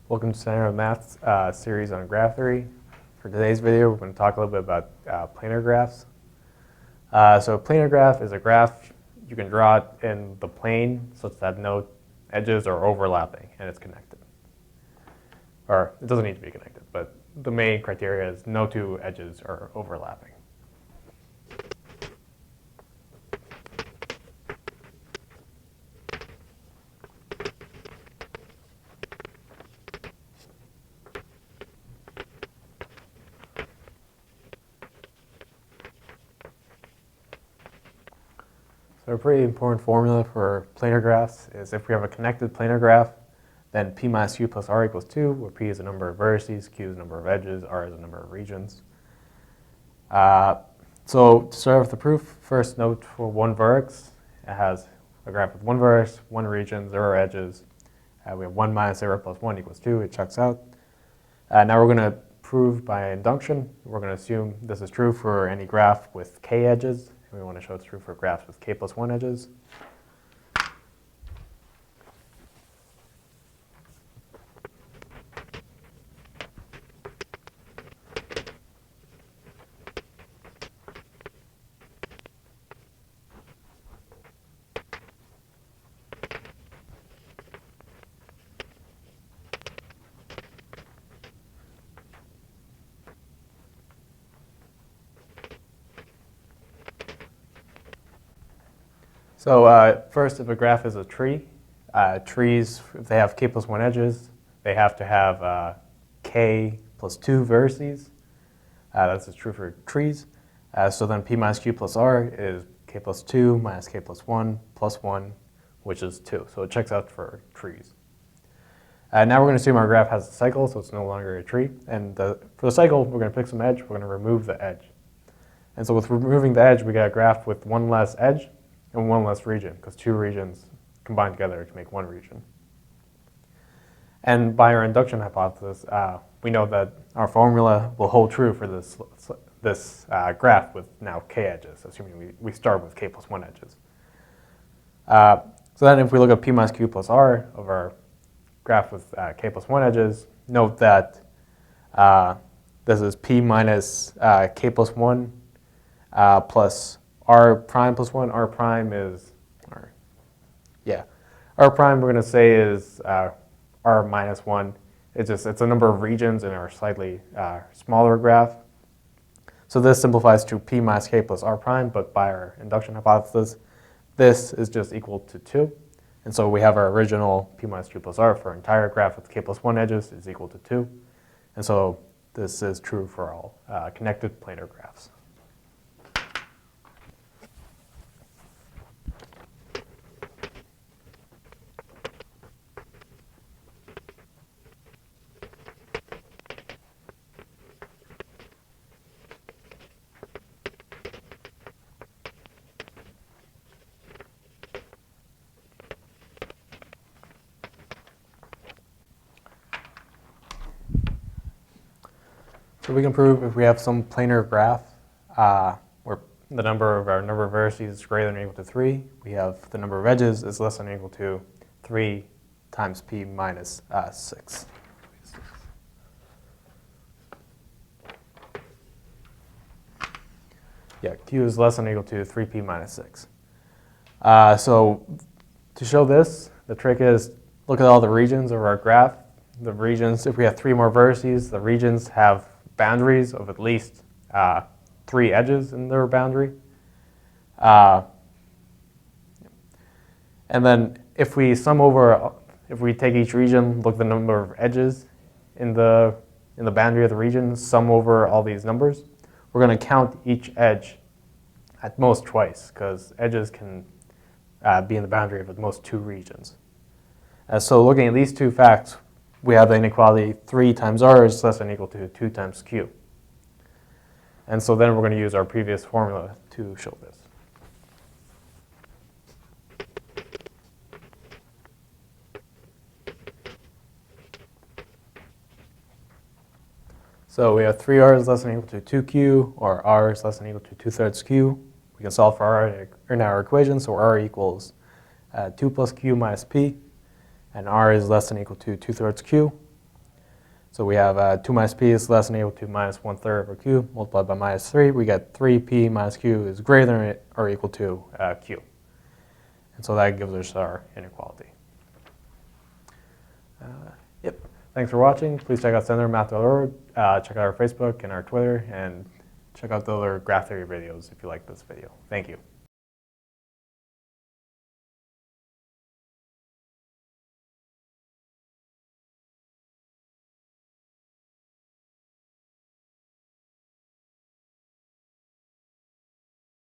Welcome to Center of Math series on graph theory. For today's video, we're going to talk a little bit about planar graphs. So a planar graph is a graph you can draw it in the plane such that no edges are overlapping and it's connected. Or it doesn't need to be connected, but the main criteria is no two edges are overlapping. So a pretty important formula for planar graphs is if we have a connected planar graph, then p minus q plus r equals 2, where p is the number of vertices, q is the number of edges, r is the number of regions. So to start with the proof, first note for one vertex, it has a graph with one vertex, one region, 0 edges. We have 1 minus 0 plus 1 equals 2, it checks out. Now we're going to prove by induction. We're going to assume this is true for any graph with k edges. We want to show it's true for graphs with k plus 1 edges. So first, if a graph is a tree, trees, if they have k plus 1 edges, they have to have k plus 2 vertices. That's true for trees. So then p minus q plus r is k plus 2 minus k plus 1, which is 2. So it checks out for trees. Now we're going to assume our graph has a cycle, so it's no longer a tree. And for the cycle, we're going to pick some edge. We're going to remove the edge. And so with removing the edge, we get a graph with one less edge and one less region, because two regions combine together to make one region. And by our induction hypothesis, we know that our formula will hold true for this graph with now k edges, assuming we start with k plus 1 edges. So then if we look at p minus q plus r of our graph with k plus 1 edges, note that this is p minus k plus 1 plus r prime plus 1. R prime is, r prime we're going to say is r minus 1. It's a number of regions in our slightly smaller graph. So this simplifies to p minus k plus r prime, but by our induction hypothesis, this is just equal to 2. And so we have our original p minus q plus r for our entire graph with k plus 1 edges is equal to 2. And so this is true for all connected planar graphs. So we can prove if we have some planar graph where the number of vertices is greater than or equal to 3, we have the number of edges is less than or equal to 3 times p minus 6. Yeah, q is less than or equal to 3p minus 6. So to show this, the trick is look at all the regions of our graph. The regions, if we have 3 more vertices, the regions have boundaries of at least 3 edges in their boundary. And then if we take each region, look at the number of edges in the boundary of the region, sum over all these numbers, we're going to count each edge at most twice, because edges can be in the boundary of at most 2 regions. So looking at these two facts, we have the inequality 3 times r is less than or equal to 2 times q. And so then we're going to use our previous formula to show this. So we have 3r is less than or equal to 2q, or r is less than or equal to 2/3 q. We can solve for r in our equation, so r equals 2 plus q minus p. And r is less than or equal to 2/3 q. So we have 2 minus p is less than or equal to minus 1/3 over q multiplied by minus 3. We get 3p minus q is greater than or equal to q. And so that gives us our inequality. Yep. Thanks for watching. Please check out seminarmath.org. Check out our Facebook and our Twitter, and check out the other graph theory videos if you like this video. Thank you.